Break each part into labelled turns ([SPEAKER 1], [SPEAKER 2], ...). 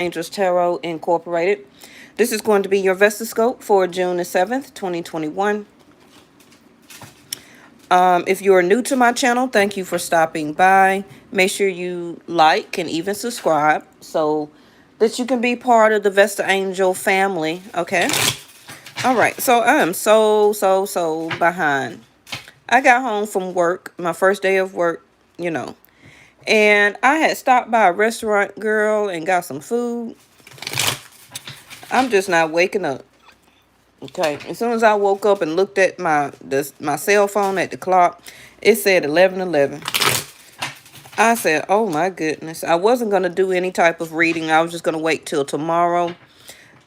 [SPEAKER 1] Angels Tarot Incorporated. This is going to be your Vesta scope for June the 7th, 2021. If you are new to my channel, thank you for stopping by. Make sure you like and even subscribe so that you can be part of the Vesta Angel family, okay? All right, so I am so behind. I got home from work, my first day of work, and I had stopped by a restaurant, girl, and got some food. I'm just not waking up. Okay, as soon as I woke up and looked at my cell phone at the clock, it said 11:11. I said, oh my goodness. I wasn't going to do any type of reading. I was just going to wait till tomorrow.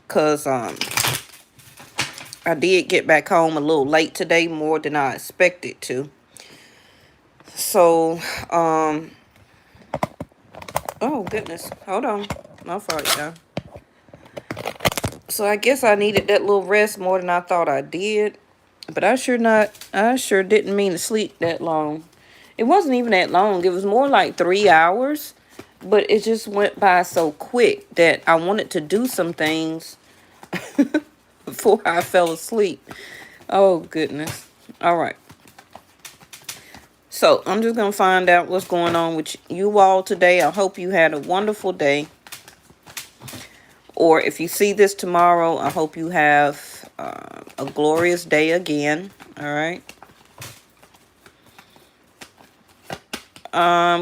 [SPEAKER 1] Because I did get back home a little late today, more than I expected to. So, oh goodness. Hold on. My fault, y'all. So I guess I needed that little rest more than I thought I did. But I sure didn't mean to sleep that long. It wasn't even that long. It was more like 3 hours. But it just went by so quick that I wanted to do some things before I fell asleep. Oh, goodness. All right. So I'm just going to find out what's going on with you all today. I hope you had a wonderful day. Or if you see this tomorrow, I hope you have a glorious day again. All right.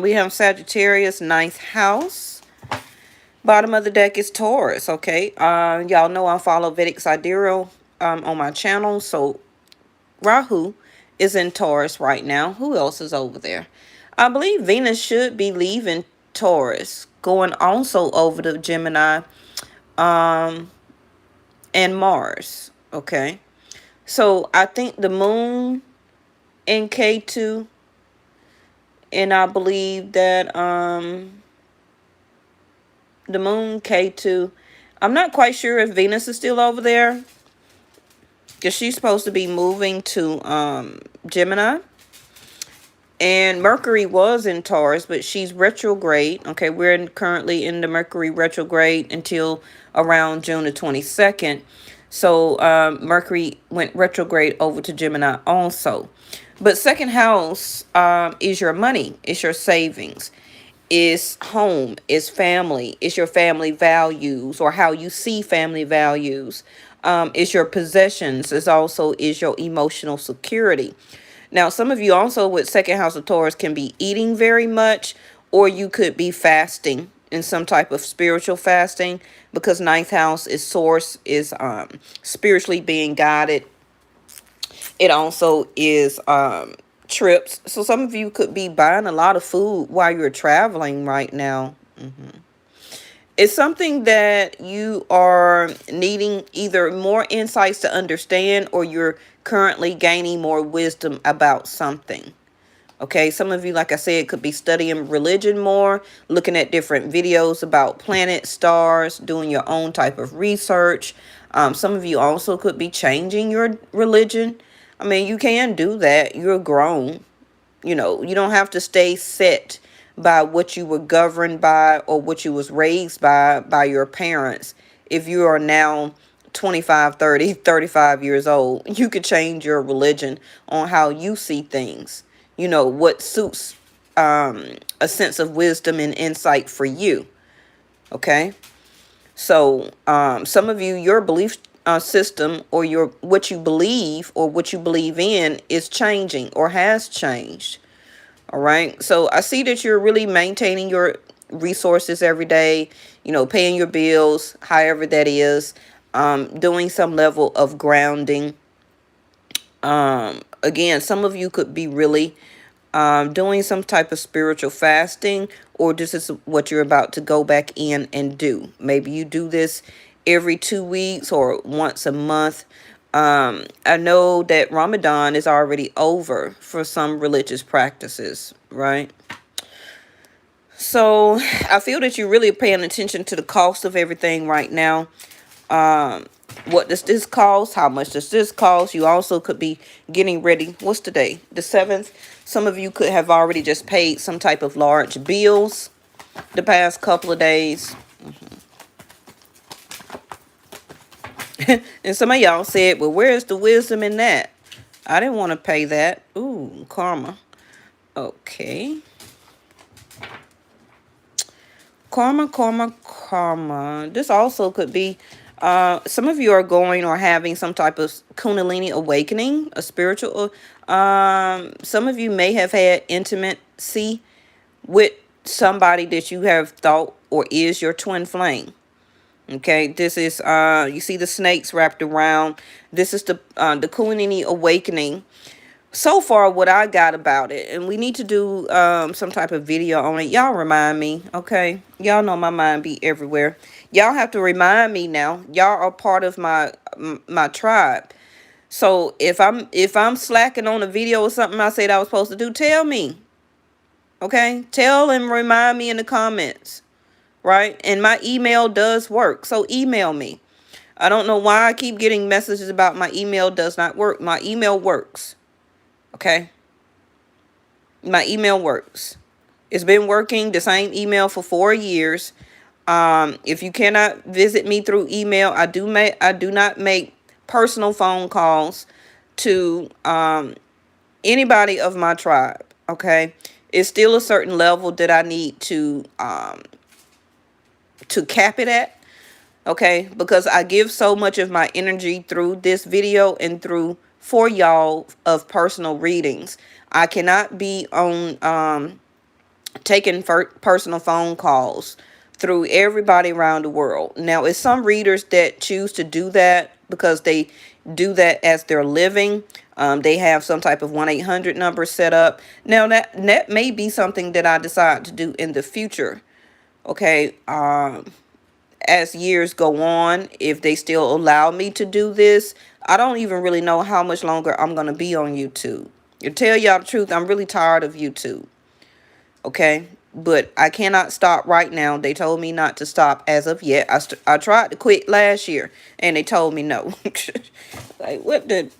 [SPEAKER 1] We have Sagittarius, ninth house. Bottom of the deck is Taurus, okay? Y'all know I follow Vedic Astrology on my channel. So Rahu is in Taurus right now. Who else is over there? I believe Venus should be leaving Taurus, going also over to Gemini and Mars, okay? So I think the moon in K2, and I believe that the moon K2, I'm not quite sure if Venus is still over there, because she's supposed to be moving to Gemini. And Mercury was in Taurus, but she's retrograde. Okay, we're currently in the Mercury retrograde until around June the 22nd. So Mercury went retrograde over to Gemini also. But second house is your money, is your savings, is home, is family, is your family values or how you see family values, is your possessions, is also is your emotional security. Now, some of you also with second house of Taurus can be eating very much, or you could be fasting in some type of spiritual fasting, because ninth house is source, is spiritually being guided. It also is trips. So some of you could be buying a lot of food while you're traveling right now. It's something that you are needing either more insights to understand, or you're currently gaining more wisdom about something. Okay, some of you, like I said, could be studying religion more, looking at different videos about planets, stars, doing your own type of research. Some of you also could be changing your religion. I mean, you can do that. You're grown. You don't have to stay set by what you were governed by or what you was raised by your parents. If you are now 25, 30, 35 years old, you could change your religion on how you see things. What suits a sense of wisdom and insight for you. Okay? So some of you, your belief system or what you believe or what you believe in is changing or has changed. All right. So I see that you're really maintaining your resources every day, paying your bills, however that is, doing some level of grounding. Again, some of you could be really doing some type of spiritual fasting, or this is what you're about to go back in and do. Maybe you do this every 2 weeks or once a month. I know that Ramadan is already over for some religious practices, right? So I feel that you're really paying attention to the cost of everything right now. What does this cost? How much does this cost? You also could be getting ready. What's today? The 7th. Some of you could have already just paid some type of large bills the past couple of days. And some of y'all said, well, where's the wisdom in that? I didn't want to pay that. Ooh, karma. Okay. Karma, karma, karma. This also could be, some of you are going or having some type of Kundalini awakening, a spiritual. Some of you may have had intimacy with somebody that you have thought or is your twin flame. Okay, this is, you see the snakes wrapped around. This is the Kundalini awakening. So far, what I got about it, and we need to do some type of video on it. Y'all remind me, okay? Y'all know my mind be everywhere. Y'all have to remind me now. Y'all are part of my tribe. So if I'm slacking on a video or something I said I was supposed to do, tell me. Okay? Tell and remind me in the comments. Right? And my email does work. So email me. I don't know why I keep getting messages about my email does not work. My email works. Okay? My email works. It's been working, the same email, for 4 years. If you cannot visit me through email, I do not make personal phone calls to anybody of my tribe. Okay? It's still a certain level that I need to cap it at. Okay? Because I give so much of my energy through this video and through for y'all of personal readings. I cannot be on taking personal phone calls through everybody around the world. Now, it's some readers that choose to do that because they do that as their living. They have some type of 1-800 number set up. Now, that may be something that I decide to do in the future. Okay. As years go on, if they still allow me to do this, I don't even really know how much longer I'm going to be on YouTube. To tell y'all the truth, I'm really tired of YouTube. Okay? But I cannot stop right now. They told me not to stop as of yet. I tried to quit last year, and they told me no. Like, what the...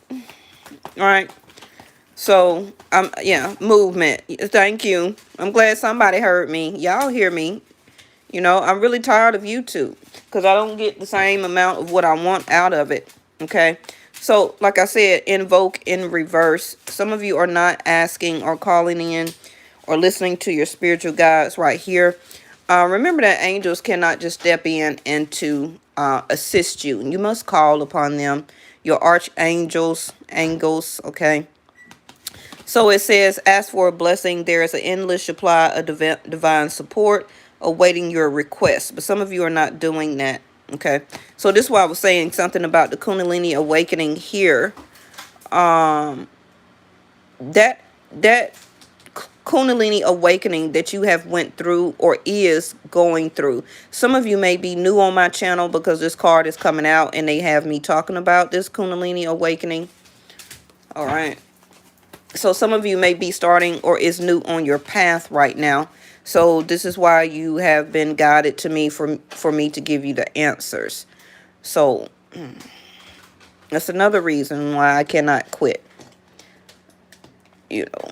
[SPEAKER 1] All right. So, yeah, movement. Thank you. I'm glad somebody heard me. Y'all hear me. You know, I'm really tired of YouTube because I don't get the same amount of what I want out of it. Okay. So, like I said, invoke in reverse. Some of you are not asking or calling in or listening to your spiritual guides right here. Remember that angels cannot just step in and to assist you. You must call upon them. Your archangels, angels, okay. So it says, ask for a blessing. There is an endless supply of divine support awaiting your request. But some of you are not doing that. Okay. So this is why I was saying something about the Kundalini awakening here. That Kundalini awakening that you have went through or is going through. Some of you may be new on my channel because this card is coming out and they have me talking about this Kundalini awakening. All right. So some of you may be starting or is new on your path right now. So this is why you have been guided to me for me to give you the answers. So that's another reason why I cannot quit. You know,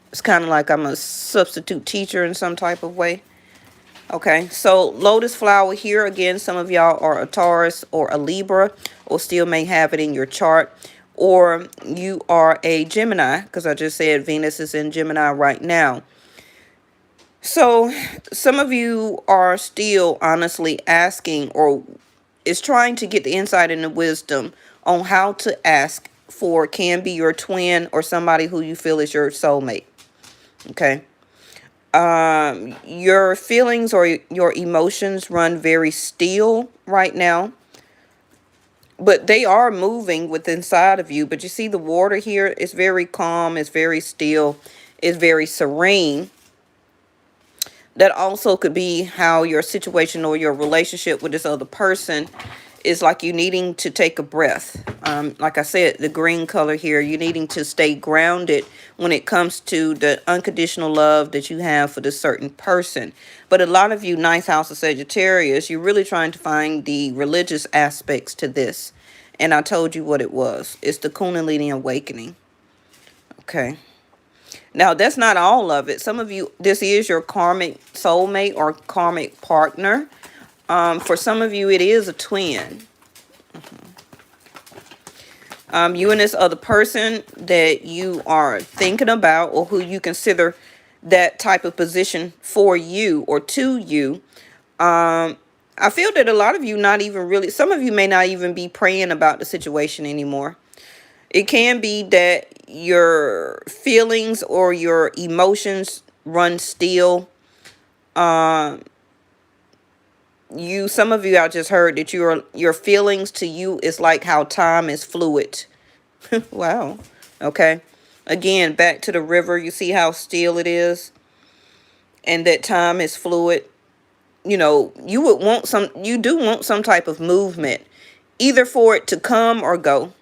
[SPEAKER 1] it's kind of like I'm a substitute teacher in some type of way. Okay, so lotus flower here again. Some of y'all are a Taurus or a Libra, or still may have it in your chart. Or you are a Gemini, because I just said Venus is in Gemini right now. So some of you are still honestly asking or is trying to get the insight and the wisdom on how to ask for can be your twin or somebody who you feel is your soulmate. Okay. Your feelings or your emotions run very still right now. But they are moving within inside of you. But you see the water here, it's very calm, it's very still, it's very serene. That also could be how your situation or your relationship with this other person is like you needing to take a breath. Like I said, the green color here, you needing to stay grounded when it comes to the unconditional love that you have for this certain person. But a lot of you, ninth house of Sagittarius, you're really trying to find the religious aspects to this. And I told you what it was. It's the Kundalini awakening. Okay. Now, that's not all of it. Some of you, this is your karmic soulmate or karmic partner. For some of you, it is a twin. You and this other person that you are thinking about, or who you consider that type of position for you or to you. I feel that a lot of you not even really, some of you may not even be praying about the situation anymore. It can be that your feelings or your emotions run still. Some of you, I just heard that your feelings to you is like how time is fluid. Wow. Okay. Again, back to the river, you see how still it is, and that time is fluid. You do want some type of movement, either for it to come or go.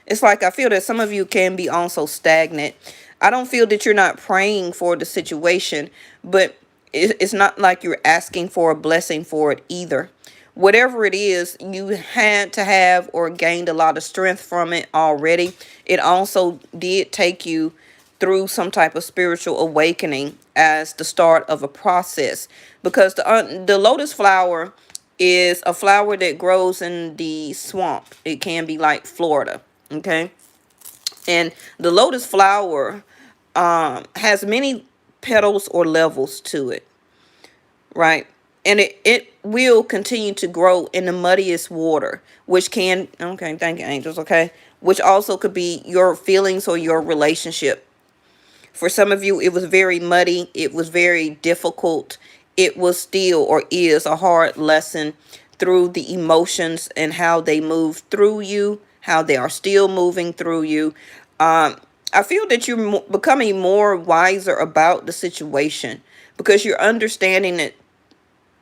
[SPEAKER 1] It's like I feel that some of you can be also stagnant. I don't feel that you're not praying for the situation, but it's not like you're asking for a blessing for it either. Whatever it is, you had to have or gained a lot of strength from it already. It also did take you through some type of spiritual awakening as the start of a process, because the lotus flower is a flower that grows in the swamp. It can be like Florida. Okay. And the lotus flower has many petals or levels to it, right? And it will continue to grow in the muddiest water, which can, okay, thank you, angels, okay, which also could be your feelings or your relationship. For some of you, it was very muddy. It was very difficult. It was still or is a hard lesson through the emotions and how they move through you, how they are still moving through you. I feel that you're becoming more wiser about the situation, because you're understanding it,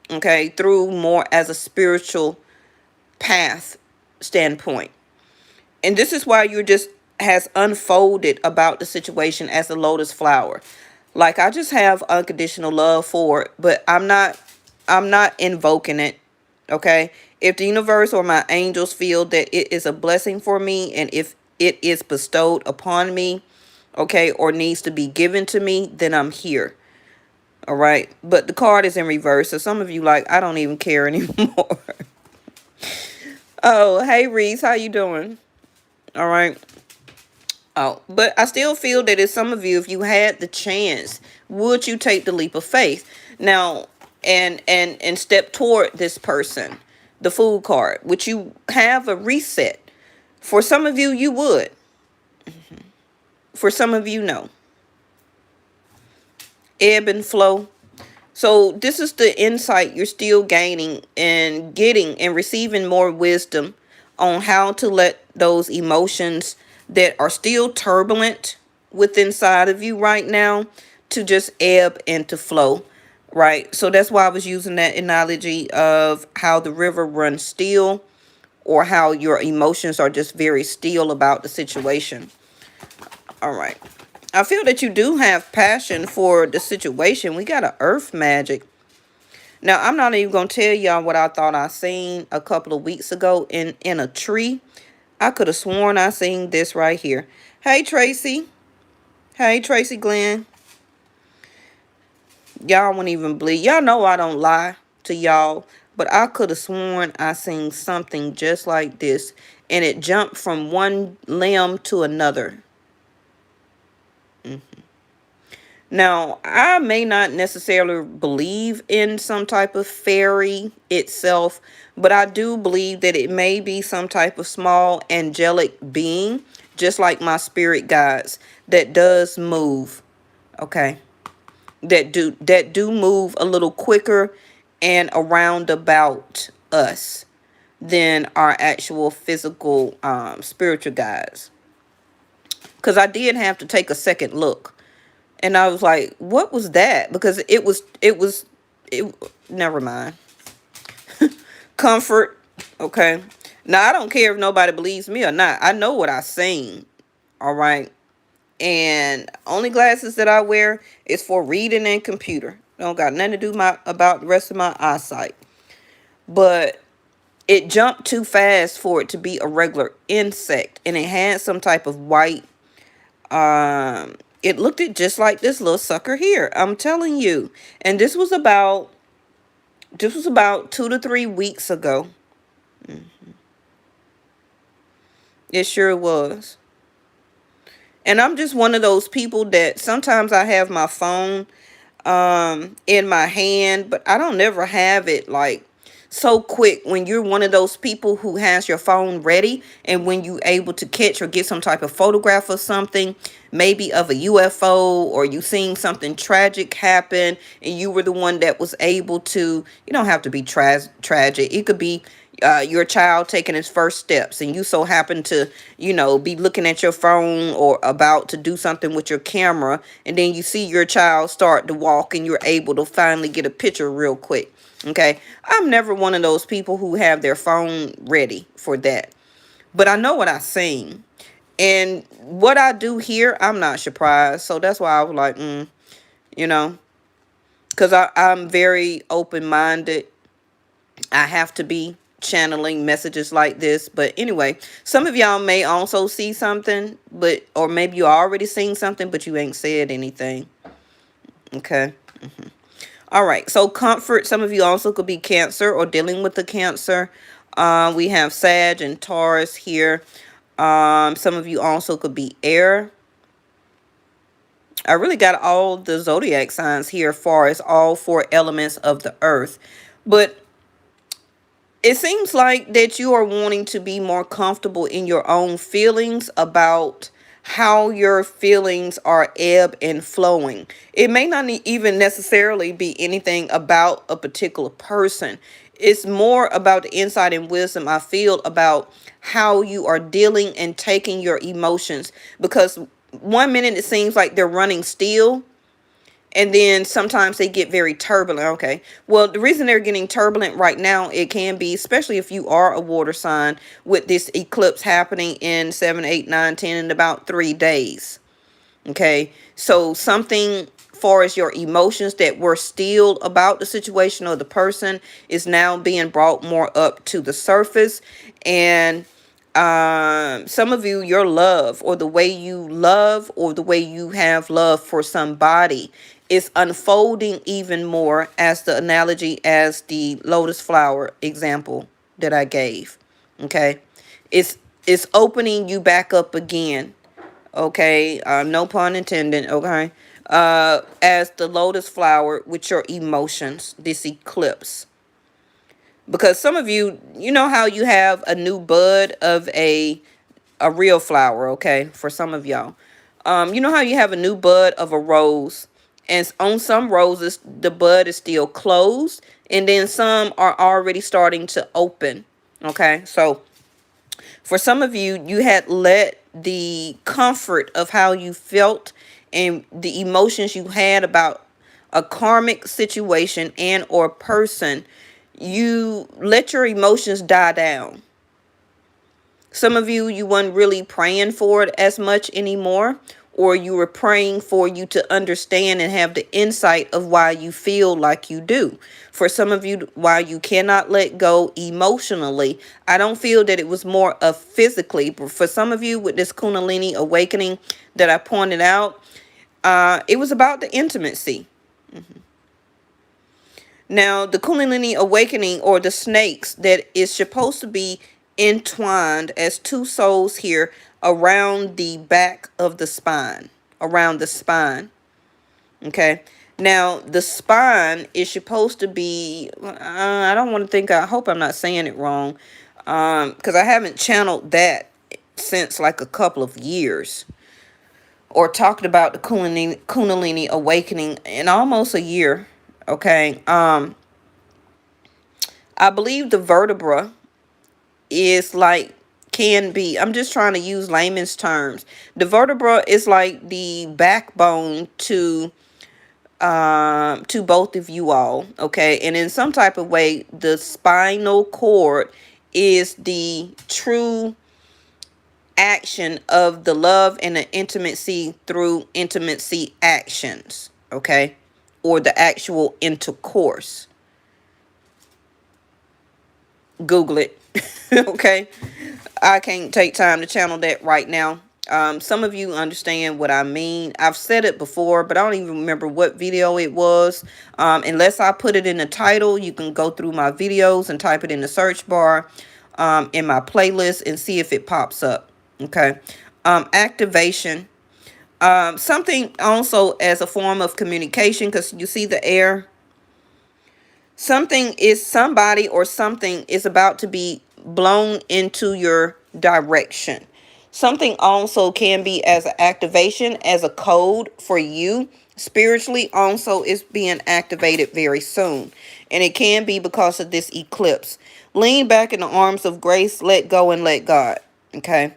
[SPEAKER 1] okay, through more as a spiritual path standpoint. And this is why you're just has unfolded about the situation as a lotus flower. Like, I just have unconditional love for it, but I'm not invoking it. Okay. If the universe or my angels feel that it is a blessing for me, and if it is bestowed upon me, okay, or needs to be given to me, then I'm here. All right. But the card is in reverse. So some of you like, I don't even care anymore. Oh, hey Reese, how you doing? All right. Oh, but I still feel that as some of you, if you had the chance, would you take the leap of faith now and step toward this person? The Fool card, would you have a reset? For some of you, you would. For some of you, no. Ebb and flow. So this is the insight you're still gaining and getting and receiving more wisdom on how to let those emotions that are still turbulent within inside of you right now to just ebb and to flow, right? So that's why I was using that analogy of how the river runs still, or how your emotions are just very still about the situation. All right. I feel that you do have passion for the situation. We got an earth magic. Now, I'm not even going to tell y'all what I thought I seen a couple of weeks ago in a tree. I could have sworn I seen this right here. Hey, Tracy. Hey, Tracy Glenn. Y'all won't even believe. Y'all know I don't lie to y'all. But I could have sworn I seen something just like this. And it jumped from one limb to another. Now, I may not necessarily believe in some type of fairy itself, but I do believe that it may be some type of small angelic being, just like my spirit guides, that does move, okay? That do move a little quicker and around about us than our actual physical spiritual guides. Because I did have to take a second look. And I was like, what was that? Because it never mind. Comfort. Okay. Now, I don't care if nobody believes me or not. I know what I seen. All right. And only glasses that I wear is for reading and computer. Don't got nothing to do about the rest of my eyesight. But it jumped too fast for it to be a regular insect. And it had some type of white, it looked it just like this little sucker here. I'm telling you. And this was about 2 to 3 weeks ago. It sure was. And I'm just one of those people that sometimes I have my phone in my hand, but I don't never have it like so quick. When you're one of those people who has your phone ready, and when you able to catch or get some type of photograph of something, maybe of a UFO, or you seen something tragic happen, and you were the one that was able to, you don't have to be tragic, it could be your child taking his first steps, and you so happen to, be looking at your phone or about to do something with your camera, and then you see your child start to walk, and you're able to finally get a picture real quick. Okay, I'm never one of those people who have their phone ready for that, but I know what I seen, and what I do here, I'm not surprised. So that's why I was like, you know, because I'm very open-minded. I have to be channeling messages like this. But anyway, some of y'all may also see something, but or maybe you already seen something, but you ain't said anything. Okay. All right. So comfort. Some of you also could be Cancer or dealing with the Cancer. We have Sag and Taurus here. Some of you also could be air. I really got all the zodiac signs here, as far as all 4 elements of the earth. But it seems like that you are wanting to be more comfortable in your own feelings about how your feelings are ebb and flowing. It may not even necessarily be anything about a particular person. It's more about the insight and wisdom I feel about how you are dealing and taking your emotions. Because one minute it seems like they're running still, and then sometimes they get very turbulent. Okay, well, the reason they're getting turbulent right now, it can be, especially if you are a water sign, with this eclipse happening in 7, 8, 9, 10 in about 3 days. Okay, so something far as your emotions that were still about the situation or the person is now being brought more up to the surface. And some of you, your love, or the way you love, or the way you have love for somebody, is unfolding even more, as the analogy, as the lotus flower example that I gave. Okay, it's opening you back up again. Okay, no pun intended. Okay, as the lotus flower with your emotions, this eclipse. Because some of you, you know how you have a new bud of a real flower. Okay, for some of y'all, you know how you have a new bud of a rose, and on some roses the bud is still closed, and then some are already starting to open. Okay, so for some of you, you had let the comfort of how you felt and the emotions you had about a karmic situation and or person, you let your emotions die down. Some of you, you weren't really praying for it as much anymore, or you were praying for you to understand and have the insight of why you feel like you do. For some of you, why you cannot let go emotionally, I don't feel that it was more of physically. But for some of you, with this Kundalini awakening that I pointed out, it was about the intimacy. Now, the Kundalini awakening, or the snakes that is supposed to be entwined as 2 souls here around the back of the spine, around the spine. Okay. Now, the spine is supposed to be, I don't want to think, I hope I'm not saying it wrong, because I haven't channeled that since like a couple of years, or talked about the Kundalini awakening in almost a year. Okay. I believe the vertebra is like, can be, I'm just trying to use layman's terms. The vertebra is like the backbone to both of you all. Okay, and in some type of way, the spinal cord is the true action of the love and the intimacy through intimacy actions. Okay, or the actual intercourse. Google it. Okay, I can't take time to channel that right now. Some of you understand what I mean. I've said it before, but I don't even remember what video it was. Unless I put it in the title, you can go through my videos and type it in the search bar in my playlist and see if it pops up. Okay. Activation. Something also as a form of communication, because you see the air. Somebody or something is about to be blown into your direction. Something also can be as an activation, as a code for you spiritually, also is being activated very soon. And it can be because of this eclipse. Lean back in the arms of grace, let go and let God. Okay.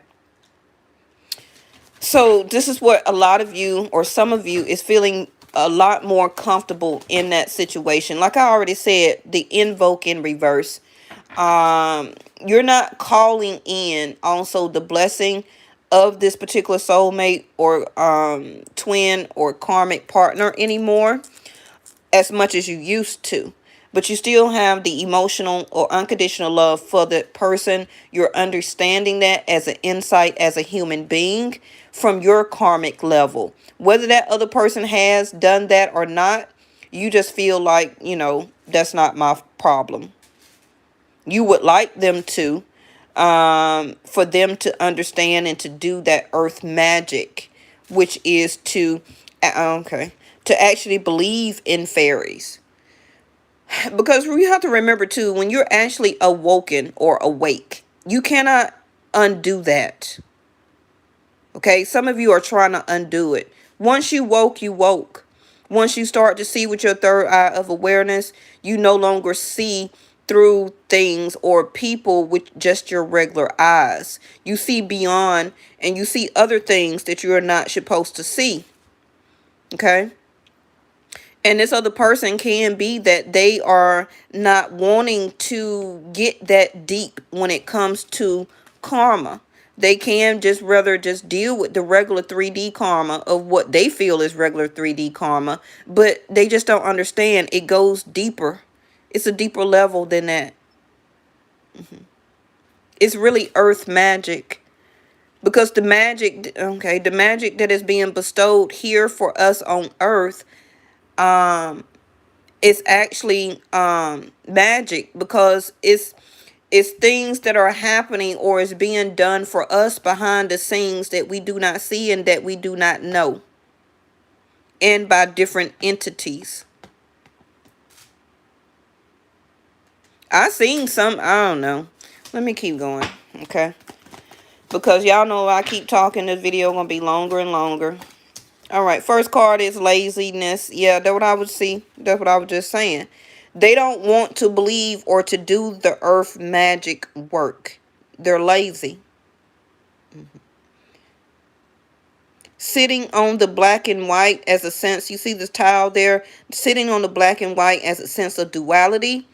[SPEAKER 1] So this is what a lot of you, or some of you, is feeling a lot more comfortable in that situation. Like I already said, the invoke in reverse. You're not calling in also the blessing of this particular soulmate or twin or karmic partner anymore as much as you used to. But you still have the emotional or unconditional love for the person. You're understanding that as an insight, as a human being from your karmic level. Whether that other person has done that or not, you just feel like, that's not my problem. You would like them to, for them to understand and to do that earth magic, which is to actually believe in fairies. Because we have to remember too, when you're actually awoken or awake, you cannot undo that. Okay, some of you are trying to undo it. Once you woke, you woke. Once you start to see with your third eye of awareness, you no longer see through things or people with just your regular eyes. You see beyond, and you see other things that you're not supposed to see. Okay? And this other person can be that they are not wanting to get that deep when it comes to karma. They can just rather just deal with the regular 3D karma of what they feel is regular 3D karma, but they just don't understand it goes deeper. It's a deeper level than that. It's really earth magic, because the magic, the magic that is being bestowed here for us on earth, it's actually magic, because it's things that are happening or is being done for us behind the scenes that we do not see and that we do not know, and by different entities. I seen some, I don't know. Let me keep going. Okay, because y'all know I keep talking, this video gonna be longer and longer. All right, first card is laziness. Yeah, that's what I would see. That's what I was just saying. They don't want to believe or to do the earth magic work. They're lazy. Sitting on the black and white as a sense, you see this tile there, sitting on the black and white as a sense of duality.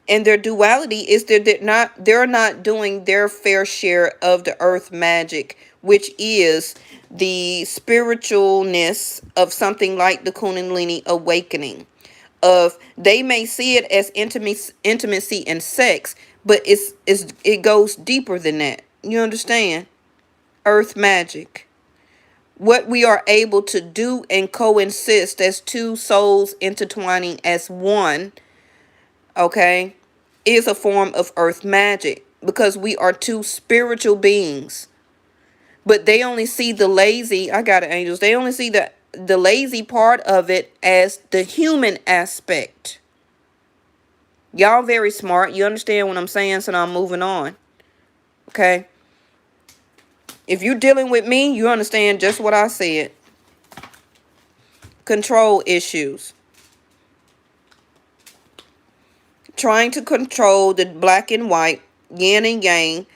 [SPEAKER 1] And their duality is they're not doing their fair share of the earth magic, which is the spiritualness of something like the Kundalini awakening. Of they may see it as intimacy and sex, but it goes deeper than that. You understand? Earth magic. What we are able to do and coexist as two souls intertwining as one, okay, is a form of earth magic, because we are two spiritual beings. But they only see the lazy, I got it, angels. They only see the lazy part of it as the human aspect. Y'all very smart. You understand what I'm saying? So now I'm moving on. Okay? If you're dealing with me, you understand just what I said. Control issues. Trying to control the black and white, yin and yang,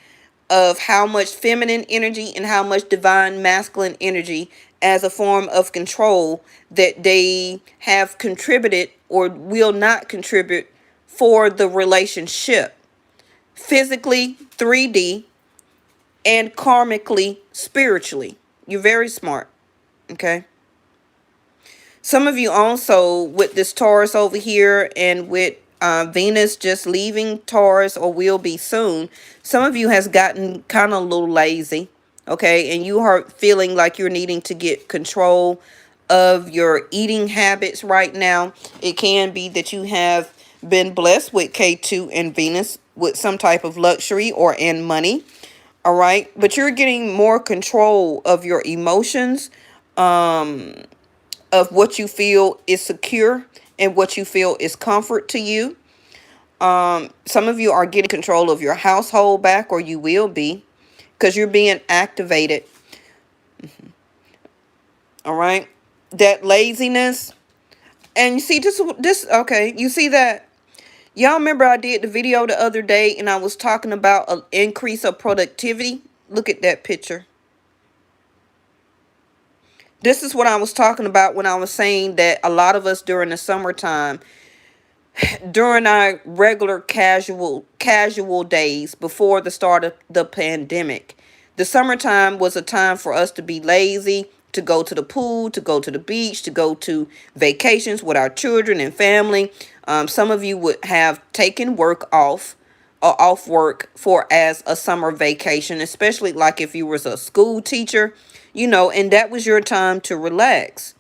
[SPEAKER 1] of how much feminine energy and how much divine masculine energy as a form of control that they have contributed or will not contribute for the relationship. Physically, 3D, and karmically, spiritually. You're very smart. Okay? Some of you also, with this Taurus over here, and with Venus just leaving Taurus or will be soon, some of you has gotten kind of a little lazy. Okay? And you are feeling like you're needing to get control of your eating habits right now. It can be that you have been blessed with K2 and Venus with some type of luxury or in money. All right. But you're getting more control of your emotions, of what you feel is secure and what you feel is comfort to you. Some of you are getting control of your household back, or you will be, because you're being activated. All right. That laziness. And you see this, okay, you see that. Y'all remember I did the video the other day and I was talking about an increase of productivity. Look at that picture. This is what I was talking about when I was saying that a lot of us during the summertime, during our regular casual days before the start of the pandemic, the summertime was a time for us to be lazy, to go to the pool, to go to the beach, to go to vacations with our children and family. Some of you would have taken work off, or off work for as a summer vacation, especially like if you was a school teacher, and that was your time to relax.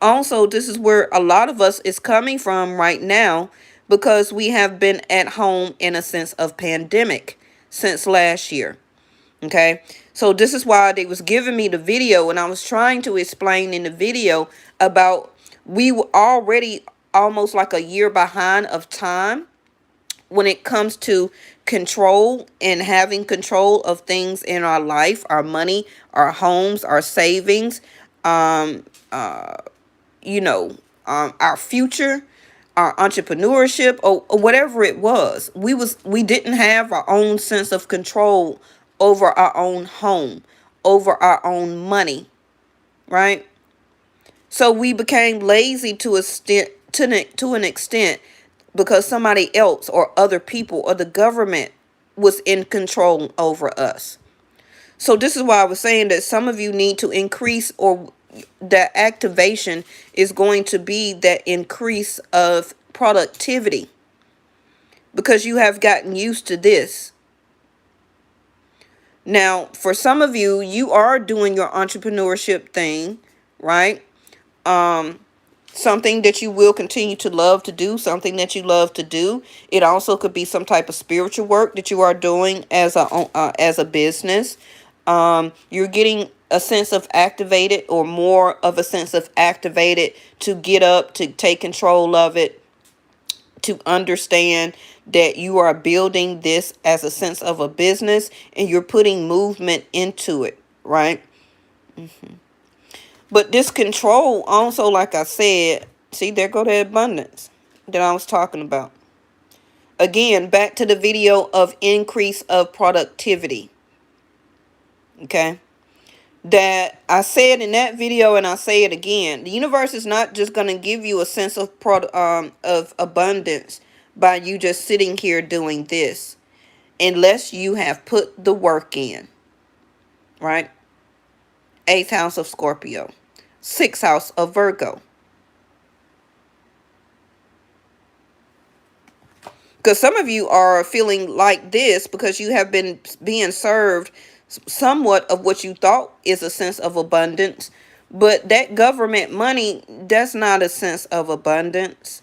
[SPEAKER 1] Also, this is where a lot of us is coming from right now, because we have been at home in a sense of pandemic since last year. Okay, so this is why they was giving me the video, and I was trying to explain in the video about we were already almost like a year behind of time when it comes to control and having control of things in our life, our money, our homes, our savings, um uh our future, our entrepreneurship, or whatever it was. We didn't have our own sense of control over our own home, over our own money, right? So we became lazy to a extent, to an extent, because somebody else or other people or the government was in control over us. So this is why I was saying that some of you need to increase, or that activation is going to be that increase of productivity, because you have gotten used to this. Now, for some of you, you are doing your entrepreneurship thing, right? Something that you will continue to love to do, something that you love to do. It also could be some type of spiritual work that you are doing as a business. You're getting a sense of activated, or more of a sense of activated, to get up, to take control of it, to understand that you are building this as a sense of a business, and you're putting movement into it, right? But this control also, like I said, see, there go the abundance that I was talking about. Again, back to the video of increase of productivity. Okay. That I said in that video, and I say it again. The universe is not just going to give you a sense of of abundance by you just sitting here doing this, unless you have put the work in, right? 8th house of Scorpio, 6th house of Virgo. Because some of you are feeling like this because you have been being served somewhat of what you thought is a sense of abundance. But that government money, that's not a sense of abundance,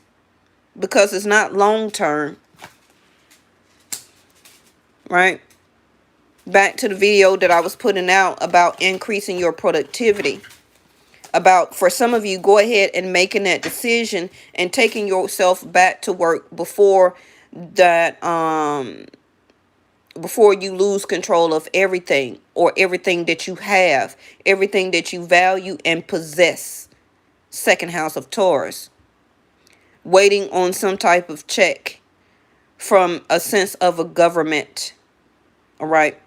[SPEAKER 1] because it's not long term, right? Back to the video that I was putting out about increasing your productivity. About, for some of you, go ahead and making that decision and taking yourself back to work before that before you lose control of everything, or everything that you have, everything that you value and possess. 2nd house of Taurus. Waiting on some type of check from a sense of a government. All right.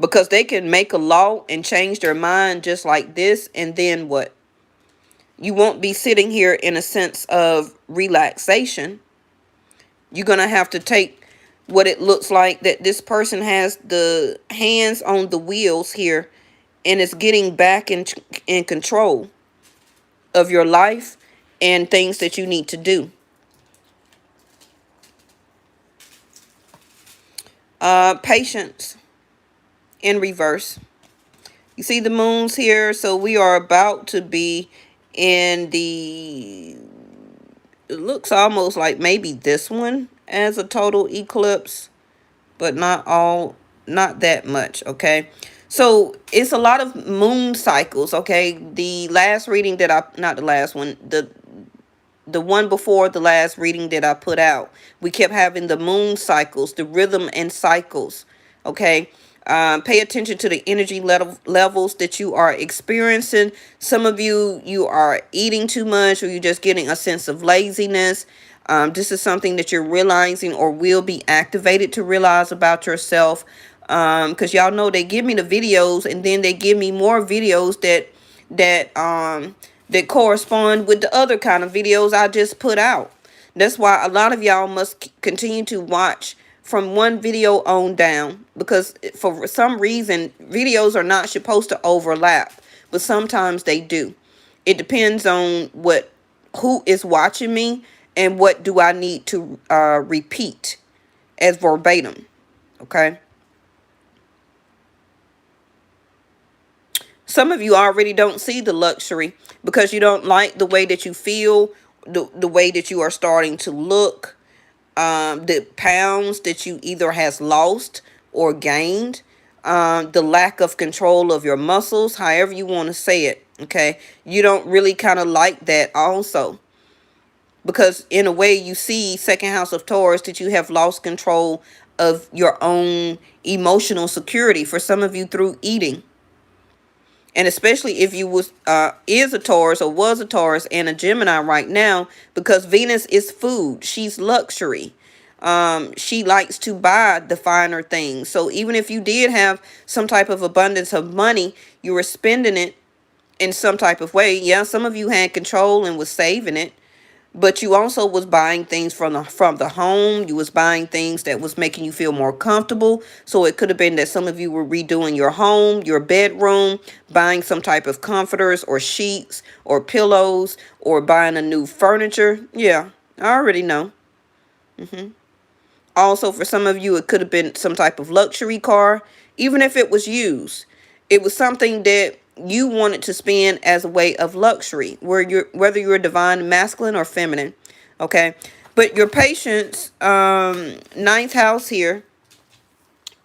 [SPEAKER 1] Because they can make a law and change their mind just like this, and then what? You won't be sitting here in a sense of relaxation. You're going to have to take what it looks like that this person has the hands on the wheels here, and is getting back in control of your life and things that you need to do. Patience in reverse. You see the moons here, so we are about to be in the, it looks almost like maybe this one as a total eclipse, but not all. not that much, okay? So it's a lot of moon cycles, okay? The last reading that not the last one, the one before the last reading that I put out, we kept having the moon cycles, the rhythm and cycles, okay? Pay attention to the energy levels that you are experiencing. Some of you are eating too much, or you're just getting a sense of laziness. This is something that you're realizing or will be activated to realize about yourself. Because y'all know they give me the videos, and then they give me more videos that correspond with the other kind of videos I just put out. That's why a lot of y'all must continue to watch from one video on down, because for some reason videos are not supposed to overlap, but sometimes they do. It depends on who is watching me and what do I need to repeat as verbatim. Okay. Some of you already don't see the luxury because you don't like the way that you feel, the way that you are starting to look, the pounds that you either has lost or gained, the lack of control of your muscles, however you want to say it. Okay. You don't really kind of like that also, because in a way you see second house of Taurus that you have lost control of your own emotional security, for some of you through eating. And especially if you is a Taurus or was a Taurus and a Gemini right now, because Venus is food. She's luxury. She likes to buy the finer things. So even if you did have some type of abundance of money, you were spending it in some type of way. Yeah, some of you had control and was saving it. But you also was buying things from the home. You was buying things that was making you feel more comfortable. So it could have been that some of you were redoing your home, your bedroom, buying some type of comforters or sheets or pillows, or buying a new furniture. Yeah, I already know. Also, for some of you, it could have been some type of luxury car, even if it was used. It was something that you wanted to spend as a way of luxury, whether you're divine masculine or feminine. Okay. But your patience, ninth house here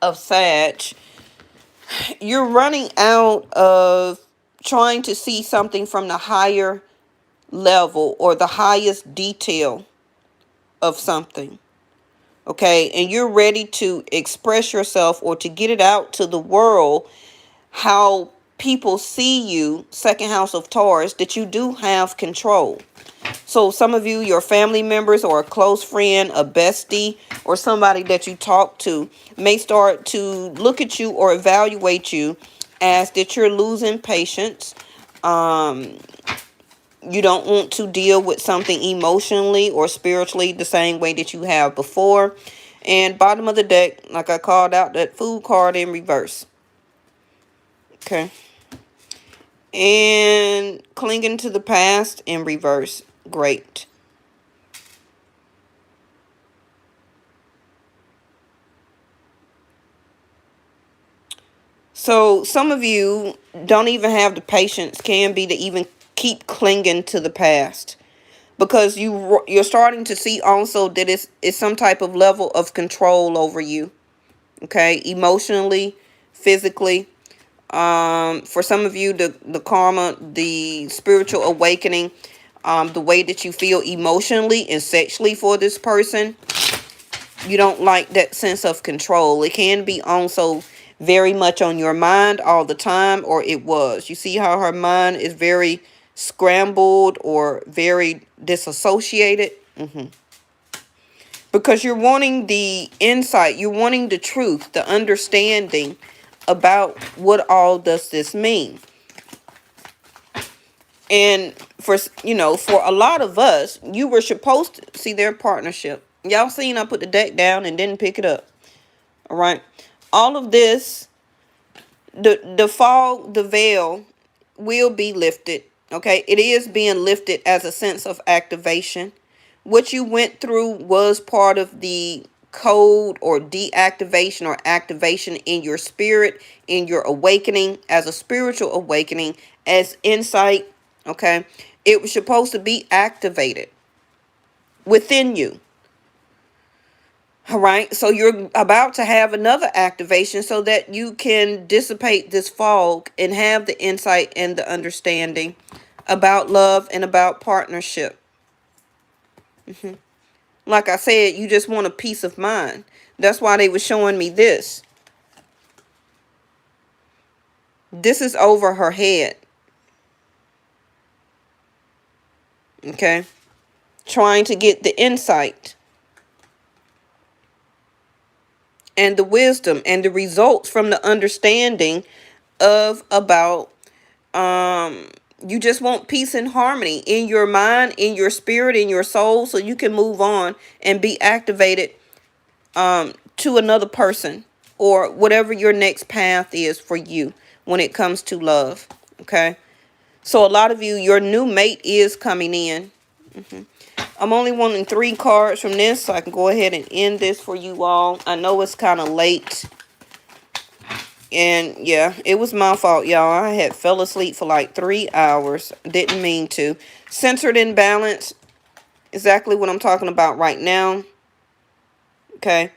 [SPEAKER 1] of Sag, you're running out of trying to see something from the higher level or the highest detail of something. Okay, and you're ready to express yourself or to get it out to the world, how people see you, second house of Taurus, that you do have control. So some of you, your family members or a close friend, a bestie, or somebody that you talk to may start to look at you or evaluate you as that you're losing patience. You don't want to deal with something emotionally or spiritually the same way that you have before. And bottom of the deck, like I called out, that food card in reverse. Okay. And clinging to the past in reverse. Great. So some of you don't even have the patience, can be, to even keep clinging to the past, because you're starting to see also that it's some type of level of control over you. Okay, emotionally, physically. For some of you, the karma, the spiritual awakening, the way that you feel emotionally and sexually for this person, you don't like that sense of control. It can be also very much on your mind all the time, or it was. You see how her mind is very scrambled or very disassociated? Because you're wanting the insight, you're wanting the truth, the understanding about what all does this mean. And for a lot of us, you were supposed to see their partnership. Y'all seen I put the deck down and didn't pick it up. All right. All of this, the fog, the veil will be lifted. Okay. It is being lifted as a sense of activation. What you went through was part of the code or deactivation or activation in your spirit, in your awakening, as a spiritual awakening, as insight. Okay. It was supposed to be activated within you. All right, so you're about to have another activation so that you can dissipate this fog and have the insight and the understanding about love and about partnership. Like I said, you just want a peace of mind. That's why they were showing me this. This is over her head. Okay, trying to get the insight and the wisdom and the results from the understanding of about you just want peace and harmony in your mind, in your spirit, in your soul, so you can move on and be activated to another person or whatever your next path is for you when it comes to love. Okay, so a lot of you, your new mate is coming in. I'm only wanting 3 cards from this, so I can go ahead and end this for you all. I know it's kind of late. And yeah, it was my fault, y'all. I had fell asleep for like 3 hours. Didn't mean to. Centered in balance. Exactly what I'm talking about right now. Okay.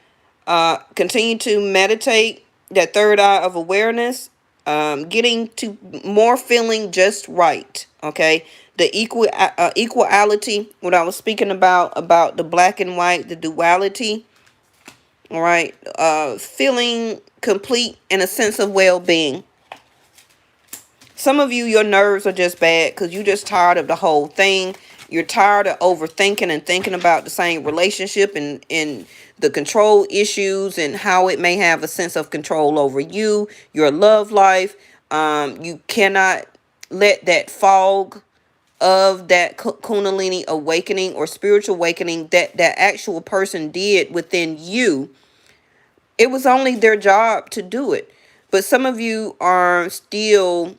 [SPEAKER 1] Continue to meditate. That third eye of awareness. Getting to more feeling just right. Okay. The equality. What I was speaking about the black and white. The duality. All right. Feeling complete and a sense of well-being. Some of you, your nerves are just bad because you're just tired of the whole thing. You're tired of overthinking and thinking about the same relationship and the control issues and how it may have a sense of control over you, your love life. You cannot let that fog of that Kundalini awakening or spiritual awakening that that actual person did within you. It was only their job to do it. But some of you are still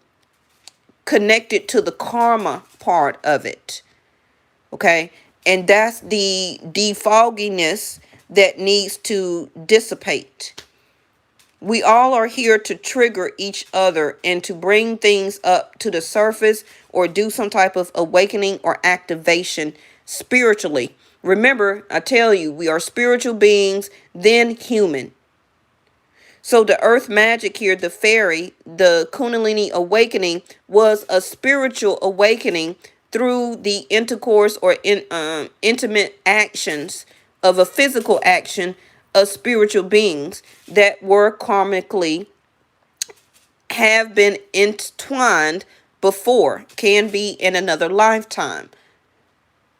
[SPEAKER 1] connected to the karma part of it. Okay. And that's the defogginess that needs to dissipate. We all are here to trigger each other and to bring things up to the surface or do some type of awakening or activation spiritually. Remember, I tell you, we are spiritual beings, then human. So the earth magic here, the fairy, the Kundalini awakening was a spiritual awakening through the intercourse or intimate actions of a physical action of spiritual beings that were karmically have been entwined before, can be in another lifetime.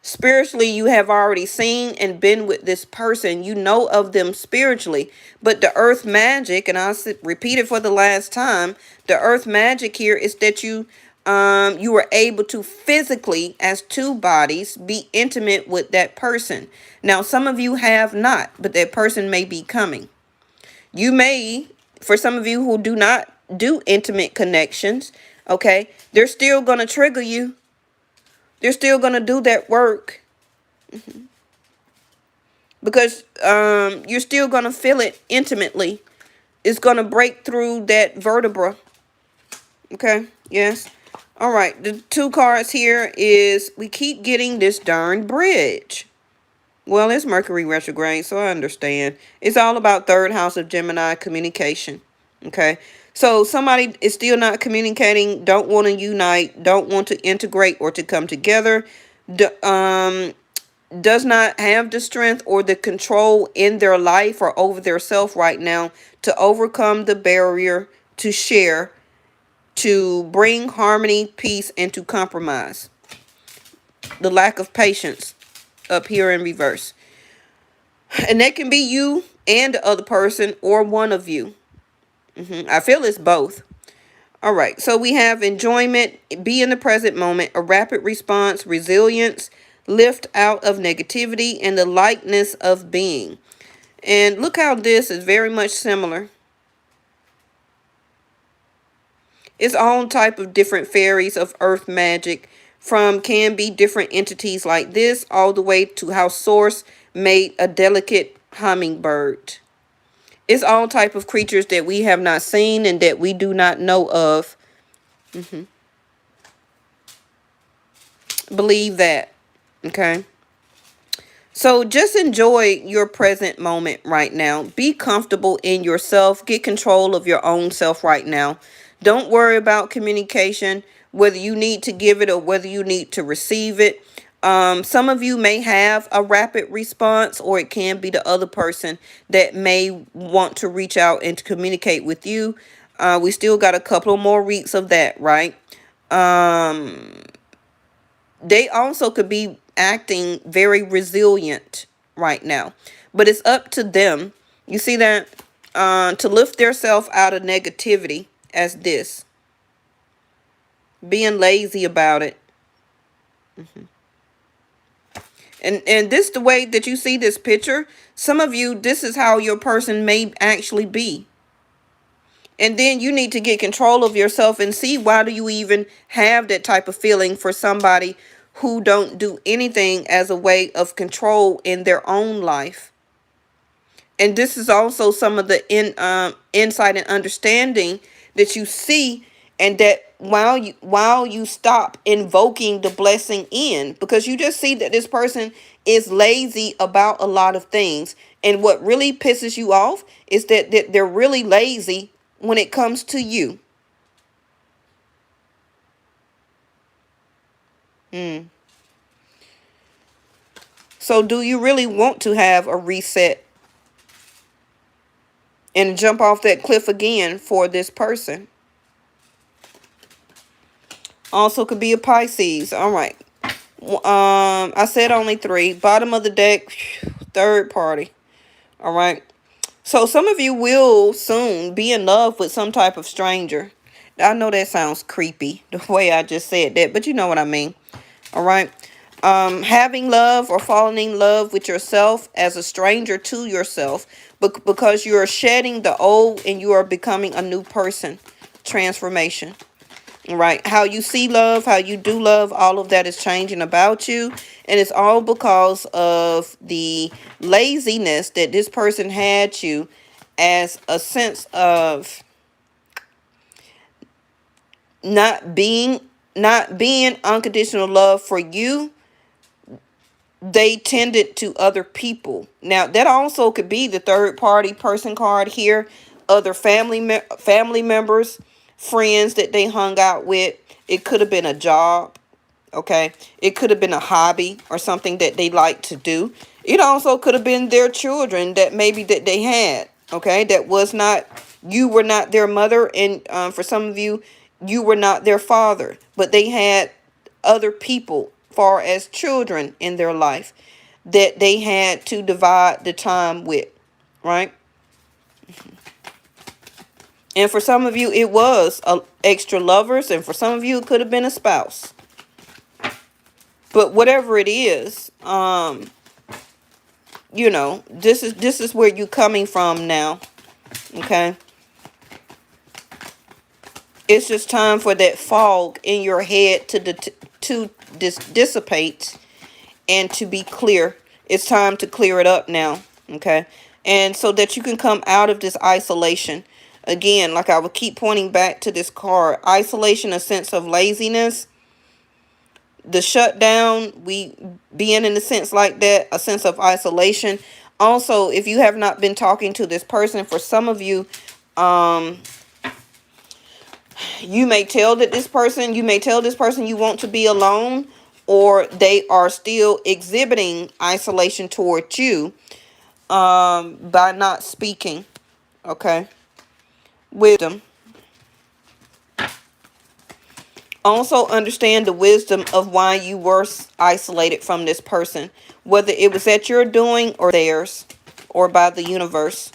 [SPEAKER 1] Spiritually, you have already seen and been with this person. You know of them spiritually. But the earth magic, and I'll repeat it for the last time, the earth magic here is that you were able to physically, as 2 bodies, be intimate with that person. Now, some of you have not, but that person may be coming. You may, for some of you who do not do intimate connections, okay, they're still going to trigger you. They're still going to do that work. Because you're still going to feel it intimately. It's going to break through that vertebra. Okay, yes. All right, the 2 cards here is we keep getting this darn bridge. Well, it's Mercury retrograde, so I understand. It's all about 3rd house of Gemini communication. Okay, so somebody is still not communicating, don't want to unite, don't want to integrate or to come together. Does not have the strength or the control in their life or over their self right now to overcome the barrier to share, to bring harmony, peace, and to compromise. The lack of patience up here in reverse. And that can be you and the other person or one of you. I feel it's both. All right. So we have enjoyment, be in the present moment, a rapid response, resilience, lift out of negativity, and the lightness of being. And look how this is very much similar. Its own type of different fairies of earth magic from can be different entities like this all the way to how Source made a delicate hummingbird. It's all type of creatures that we have not seen and that we do not know of. Believe that. Okay. So just enjoy your present moment right now. Be comfortable in yourself. Get control of your own self right now. Don't worry about communication, whether you need to give it or whether you need to receive it. Some of you may have a rapid response, or it can be the other person that may want to reach out and to communicate with you. We still got a couple more weeks of that, right? They also could be acting very resilient right now, but it's up to them. You see that, to lift themselves out of negativity, as this being lazy about it. And this, the way that you see this picture, some of you, this is how your person may actually be. And then you need to get control of yourself and see, why do you even have that type of feeling for somebody who don't do anything as a way of control in their own life. And this is also some of the insight and understanding that you see, and that while you stop invoking the blessing in, because you just see that this person is lazy about a lot of things. And what really pisses you off is that they're really lazy when it comes to you. So do you really want to have a reset and jump off that cliff again for this person? Also could be a Pisces. All right. I said only 3. Bottom of the deck, third party. All right. So some of you will soon be in love with some type of stranger. I know that sounds creepy, the way I just said that, but you know what I mean. All right. Having love or falling in love with yourself as a stranger to yourself, because you are shedding the old and you are becoming a new person. Transformation. Right? How you see love, how you do love, all of that is changing about you. And it's all because of the laziness that this person had you, as a sense of not being unconditional love for you. They tended to other people. Now that also could be the third party person card here. Other family members, friends that they hung out with. It could have been a job. Okay, it could have been a hobby or something that they like to do. It also could have been their children that maybe that they had. Okay, that was not, you were not their mother, and for some of you, you were not their father, but they had other people, far as children in their life, that they had to divide the time with, right? And for some of you, it was extra lovers, and for some of you, it could have been a spouse. But whatever it is, you know, this is where you're coming from now. Okay. It's just time for that fog in your head to dissipate and to be clear. It's time to clear it up now. Okay. And so that you can come out of this isolation. Again, like I would keep pointing back to this card, isolation, a sense of laziness, the shutdown, we being in a sense like that, a sense of isolation. Also, if you have not been talking to this person, for some of you, you may tell this person you want to be alone, or they are still exhibiting isolation towards you, by not speaking. Okay. Wisdom. Also understand the wisdom of why you were isolated from this person, whether it was at your doing or theirs, or by the universe.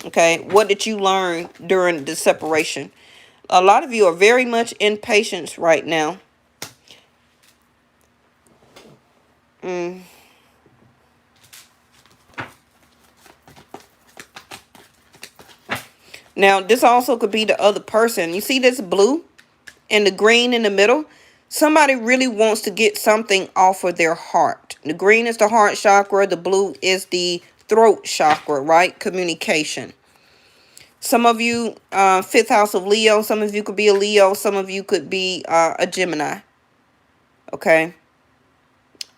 [SPEAKER 1] Okay, what did you learn during the separation? A lot of you are very much impatient right now. Now, this also could be the other person. You see this blue and the green in the middle? Somebody really wants to get something off of their heart. The green is the heart chakra. The blue is the throat chakra, right? Communication. Some of you, 5th house of Leo. Some of you could be a Leo. Some of you could be a Gemini. Okay.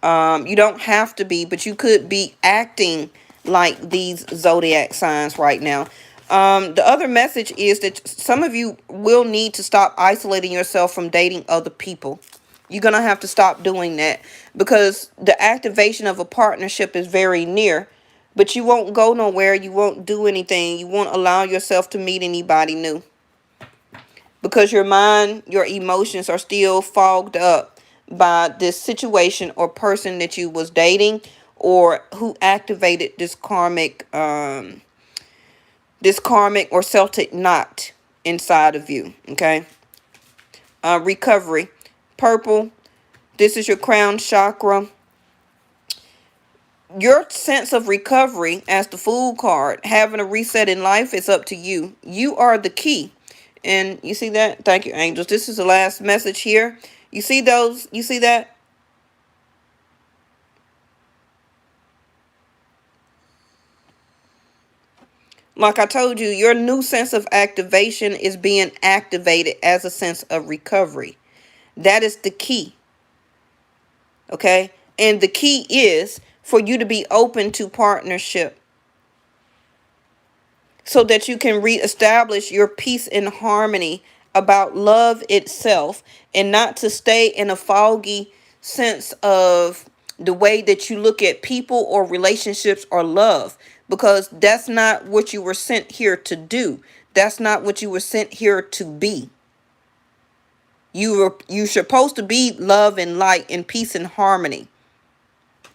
[SPEAKER 1] You don't have to be, but you could be acting like these zodiac signs right now. The other message is that some of you will need to stop isolating yourself from dating other people. You're going to have to stop doing that because the activation of a partnership is very near, but you won't go nowhere. You won't do anything. You won't allow yourself to meet anybody new because your mind, your emotions are still fogged up by this situation or person that you was dating or who activated this karmic or Celtic knot inside of you. Okay. Recovery. Purple. This is your crown chakra. Your sense of recovery, as the Fool card, having a reset in life, is up to you. You are the key. And you see that? Thank you, angels. This is the last message here. You see those? You see that? Like I told you, your new sense of activation is being activated as a sense of recovery. That is the key. Okay? And the key is for you to be open to partnership so that you can reestablish your peace and harmony about love itself and not to stay in a foggy sense of the way that you look at people or relationships or love, because that's not what you were sent here to do. That's not what you were sent here to be. You're supposed to be love and light and peace and harmony,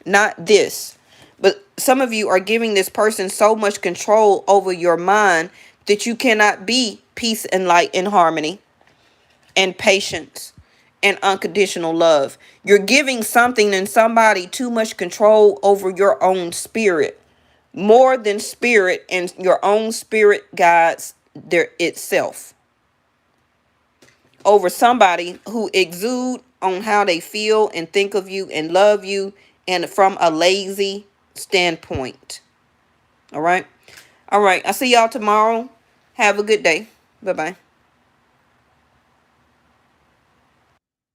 [SPEAKER 1] not this. But some of you are giving this person so much control over your mind that you cannot be peace and light and harmony and patience and unconditional love. You're giving something and somebody too much control over your own spirit, more than spirit, and your own spirit guides itself over somebody who exude on how they feel and think of you and love you, and from a lazy standpoint. All right. I see y'all tomorrow. Have a good day. Bye-bye.